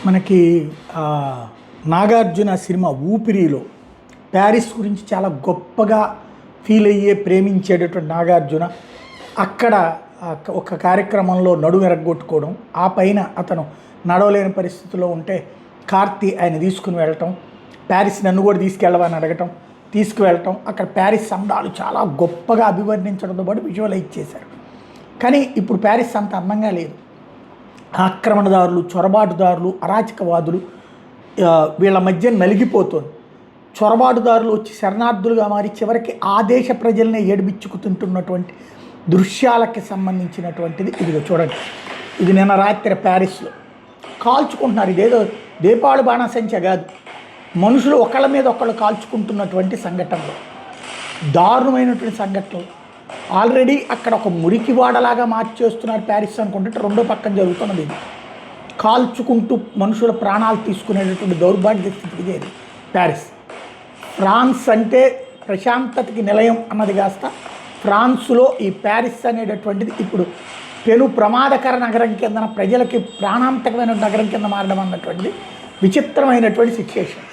మనకి నాగార్జున సినిమా ఊపిరిలో ప్యారిస్ గురించి చాలా గొప్పగా ఫీల్ అయ్యే ప్రేమించేటటువంటి నాగార్జున అక్కడ ఒక కార్యక్రమంలో నడుము ఎరగొట్టుకోవడం, ఆ పైన అతను నడవలేని పరిస్థితిలో ఉంటే కార్తీ ఆయన తీసుకుని వెళ్ళటం, ప్యారిస్ నన్ను కూడా తీసుకెళ్ళవని అడగటం, తీసుకువెళ్ళటం, అక్కడ ప్యారిస్ అందాలు చాలా గొప్పగా అభివర్ణించడంతో పాటు విజువలైజ్ చేశారు. కానీ ఇప్పుడు ప్యారిస్ అంత అందంగా లేదు. ఆక్రమణదారులు, చొరబాటుదారులు, అరాచకవాదులు వీళ్ళ మధ్య నలిగిపోతుంది. చొరబాటుదారులు వచ్చి శరణార్థులుగా మారి చివరికి ఆ దేశ ప్రజల్ని ఏడిపించుకుతుంటున్నటువంటి దృశ్యాలకి సంబంధించినటువంటిది ఇదిగో చూడండి. ఇది నిన్న రాత్రి ప్యారిస్లో కాల్చుకుంటున్నారు. ఇదేదో దీపావళి బాణాసంచ కాదు, మనుషులు ఒకళ్ళ మీద ఒకళ్ళు కాల్చుకుంటున్నటువంటి సంఘటనలు, దారుణమైనటువంటి సంఘటనలు. ఆల్రెడీ అక్కడ ఒక మురికివాడలాగా మార్చేస్తున్నారు ప్యారిస్ అనుకుంటే, రెండో పక్కన జరుగుతున్నది ఇది. కాల్చుకుంటూ మనుషుల ప్రాణాలు తీసుకునేటటువంటి దౌర్భాగ్య స్థితికి చేరి ప్యారిస్. ఫ్రాన్స్ అంటే ప్రశాంతతకి నిలయం అన్నది కాస్త ఫ్రాన్స్లో ఈ ప్యారిస్ అనేటటువంటిది ఇప్పుడు పెను ప్రమాదకర నగరం కింద, ప్రజలకి ప్రాణాంతకమైన నగరం కింద మారడం అన్నటువంటిది విచిత్రమైనటువంటి సిచ్యుయేషన్.